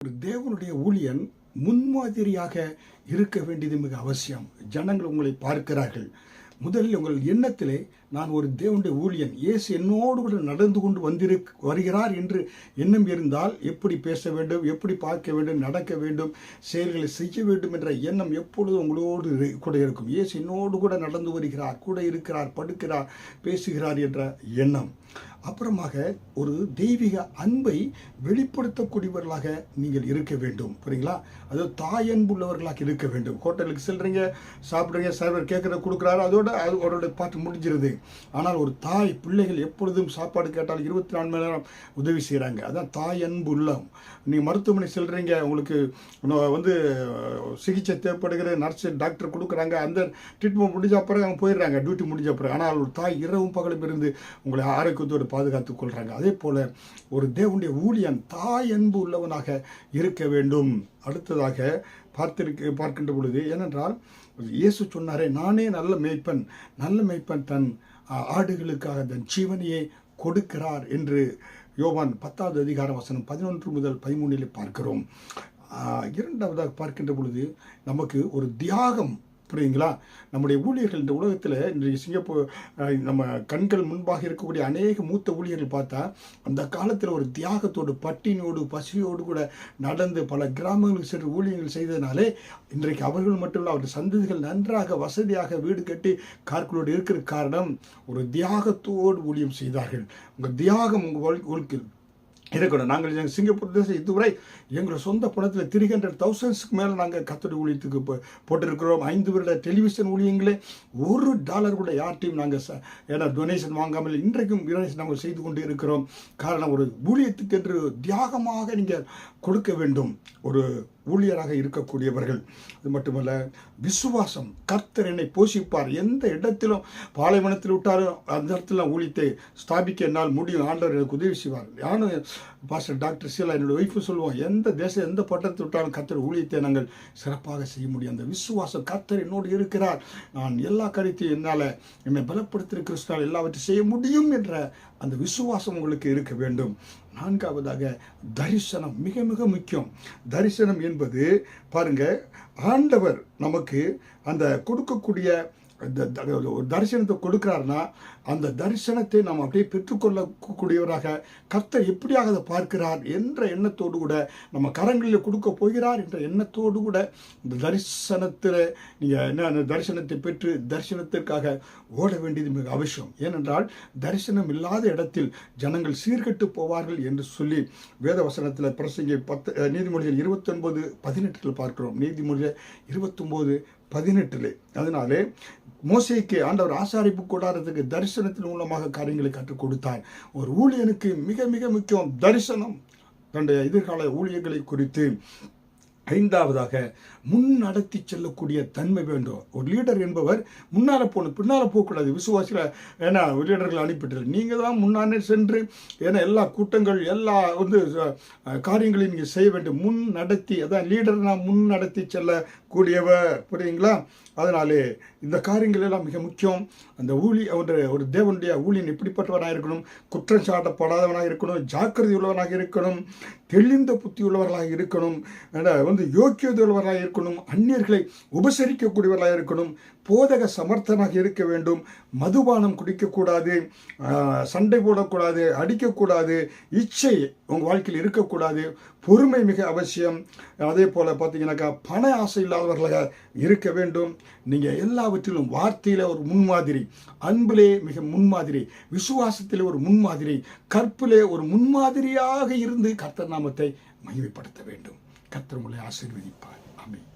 ஒரு தேவனுடைய ஊழியன் முன்மாதிரியாக இருக்க வேண்டியது மிக அவசியம். ஜனங்கள் உங்களை பார்க்கிறார்கள். முதலில் உங்கள் எண்ணத்திலே நான் ஒரு தேவனுடைய ஊழியன், இயேசு என்னோடு கூட நடந்து கொண்டு வருகிறார் என்று எண்ணம் இருந்தால் எப்படி பேச வேண்டும், எப்படி பார்க்க வேண்டும், நடக்க வேண்டும், செயல்களை செய்ய வேண்டும் என்ற எண்ணம் எப்பொழுதும் உங்களோடு கூட இருக்கும். இயேசு என்னோடு கூட நடந்து வருகிறார், கூட இருக்கிறார், படுக்கிறார், பேசுகிறார் என்ற எண்ணம். அப்புறமாக ஒரு தெய்வீக அன்பை வெளிப்படுத்தக்கூடியவர்களாக நீங்கள் இருக்க வேண்டும். புரியுங்களா? அதாவது தாயன்புள்ளவர்களாக இருக்க வேண்டும். ஹோட்டலுக்கு செல்றீங்க, சாப்பிட்றீங்க, சர்வர் கேட்குறத கொடுக்குறாரு, அதோட அவரோட பாட்டு முடிஞ்சிருது. ஆனால் ஒரு தாய் பிள்ளைகள் எப்பொழுதும் சாப்பாடு கேட்டால் 24 மணி நேரம் உதவி செய்கிறாங்க. அதான் தாய் அன்பு உள்ளம். நீங்கள் மருத்துவமனை செல்றீங்க, உங்களுக்கு சிகிச்சை தேவைப்படுகிற நர்ஸு டாக்டர் கொடுக்குறாங்க, அந்த ட்ரீட்மெண்ட் முடிஞ்ச அப்புறம் அவங்க போயிடுறாங்க, டியூட்டி முடிஞ்ச அப்புறம். ஆனால் ஒரு தாய் இரவும் பகலும் இருந்து உங்களை ஆரோக்கியத்தோடு பாதுகாத்துக் கொள்கிறாங்க. அதே போல ஒரு தேவனுடைய ஊழியன் தாய் அன்பு உள்ளவனாக இருக்க வேண்டும். அடுத்ததாக பார்க்கின்ற பொழுது, ஏனென்றால் இயேசு சொன்னாரே, நானே நல்ல மேய்ப்பன் தன் ஆடுகளுக்காக தன் ஜீவனையே கொடுக்கிறார் என்று யோவான் 10வது அதிகாரம் வசனம் 11 முதல் 13 பார்க்கிறோம். இரண்டாவதாக பார்க்கின்ற பொழுது நமக்கு ஒரு தியாகம். புரியுங்களா? நம்முடைய ஊழியர்கள் இந்த உலகத்தில் இன்றைக்கு சிங்கப்பூர் நம்ம கண்கள் முன்பாக இருக்கக்கூடிய அநேக மூத்த ஊழியர்கள் பார்த்தா அந்த காலத்தில் ஒரு தியாகத்தோடு, பட்டினியோடு, பசியோடு கூட நடந்து பல கிராமங்களுக்கு சென்று ஊழியர்கள் செய்ததுனாலே இன்றைக்கு அவர்கள் மட்டுமல்ல, அவருடைய சந்ததிகள் நன்றாக வசதியாக வீடு கட்டி கார்களோடு இருக்கிற காரணம் ஒரு தியாகத்தோடு ஊழியம் செய்தார்கள். உங்கள் தியாகம் உங்கள் வாழ்க்கையில் இருக்கணும். நாங்கள் சிங்கப்பூர் தேசம் இதுவரை எங்களோட சொந்த பணத்தில் 300,000 மேலே நாங்கள் கர்த்தருடைய ஊழியத்துக்கு போட்டிருக்கிறோம். 5 வருட டெலிவிஷன் ஊழியங்களே $1 கூட யார்ட்டையும் நாங்கள் டொனேஷன் வாங்காமல் இன்றைக்கும் நாங்கள் செய்து கொண்டு இருக்கிறோம். காரணம், ஒரு ஊழியத்துக்கு என்று தியாகமாக நீங்கள் கொடுக்க வேண்டும். ஒரு ஊழியராக இருக்கக்கூடியவர்கள். அது மட்டுமல்ல, விசுவாசம். கர்த்தர் என்னை போஷிப்பார். எந்த இடத்திலும் பாலைவனத்தில் விட்டாலும் அந்த இடத்துல ஊழியத்தை ஸ்தாபிக்க என்னால் முடியும், ஆண்டவர் எனக்கு உதவி செய்வார். யாரும் பாஸ்டர் டாக்டர் சீலா என்னோட ஒய்ஃபு சொல்லுவோம், எந்த தேசம் எந்த பட்டணத்தில் விட்டாலும் கர்த்தர் ஊழியத்தை நாங்கள் சிறப்பாக செய்ய முடியும். அந்த விசுவாசம், கர்த்தர் என்னோடு இருக்கிறார், நான் எல்லா காரியத்தையும் என்னால் என்னை பலப்படுத்திய கிறிஸ்துவால் எல்லாவற்றையும் செய்ய முடியும் என்ற அந்த விசுவாசம் உங்களுக்கு இருக்க வேண்டும். நான்காவதாக தரிசனம். மிக மிக முக்கியம். தரிசனம் என்பது பாருங்க, ஆண்டவர் நமக்கு அந்த கொடுக்கக்கூடிய ஒரு தரிசனத்தை கொடுக்கிறாருன்னா அந்த தரிசனத்தை நாம் அப்படியே பெற்றுக்கொள்ளக்கூடியவராக கர்த்தர் எப்படியாக அதை பார்க்கிறார் என்ற எண்ணத்தோடு கூட நம்ம கரங்களில் கொடுக்க போகிறார் என்ற எண்ணத்தோடு கூட இந்த தரிசனத்தில் நீங்கள் என்ன அந்த தரிசனத்தை பெற்று தரிசனத்திற்காக ஓட வேண்டியது மிக அவசியம். ஏனென்றால் தரிசனம் இல்லாத இடத்தில் ஜனங்கள் சீர்கெட்டு போவார்கள் என்று சொல்லி வேத வசனத்தில் பிரசங்கி நீதிமொழிகள் 29:18 பார்க்கிறோம். நீதிமொழிகள் 29:18. அதனாலே மோசேக்கு ஆண்டவர் ஆசாரிப்பு கூடாரத்துக்கு தரிசனத்தின் மூலமாக காரியங்களை கற்றுக் கொடுத்தார். ஒரு ஊழியனுக்கு மிக மிக முக்கியம் தரிசனம். தன்னுடைய எதிர்கால ஊழியர்களை குறித்து ஐந்தாவதாக முன் நடத்தி செல்லக்கூடிய தன்மை வேண்டும். ஒரு லீடர் என்பவர் முன்னால் போகணும், பின்னால் போகக்கூடாது. விசுவாசியில் ஏன்னா லீடர்கள் அனுப்பிட்டு நீங்கள் தான் முன்னானே சென்று ஏன்னா எல்லா கூட்டங்கள் எல்லா காரியங்களையும் நீங்கள் செய்ய வேண்டும். முன் நடத்தி, அதான் லீடர்னா முன் நடத்தி செல்லக்கூடியவர். புரியுங்களா? அதனாலே இந்த காரியங்கள் எல்லாம் மிக முக்கியம். அந்த ஒரு தேவனுடைய ஊழியன் எப்படிப்பட்டவனாக இருக்கணும்? குற்றம் சாட்டப்படாதவனாக இருக்கணும், ஜாக்கிரதை உள்ளவனாக இருக்கணும், தெளிந்த புத்தி உள்ளவர்களாக இருக்கணும், யோக்கியதை உள்ளவர்களாக இருக்கணும், அந்நியர்களை உபசரிக்கக்கூடியவர்களாக இருக்கணும், போதக சமர்த்தனாக இருக்க வேண்டும், மதுபானம் குடிக்கக்கூடாது, சண்டை போடக்கூடாது, அடிக்கக்கூடாது, இச்சை உங்கள் வாழ்க்கையில் இருக்கக்கூடாது, பொறுமை மிக அவசியம். அதே போல் பார்த்தீங்கன்னாக்கா பண ஆசை இல்லாதவர்களாக இருக்க வேண்டும். நீங்கள் எல்லாவற்றிலும் வார்த்தையில் ஒரு முன்மாதிரி, அன்பிலே மிக முன்மாதிரி, விசுவாசத்திலே ஒரு முன்மாதிரி, கற்பிலே ஒரு முன்மாதிரியாக இருந்து கர்த்தர் நாமத்தை மகிமைப்படுத்த வேண்டும். கர்த்தர் உங்களை ஆசீர்வதிப்பார். ஆமென்.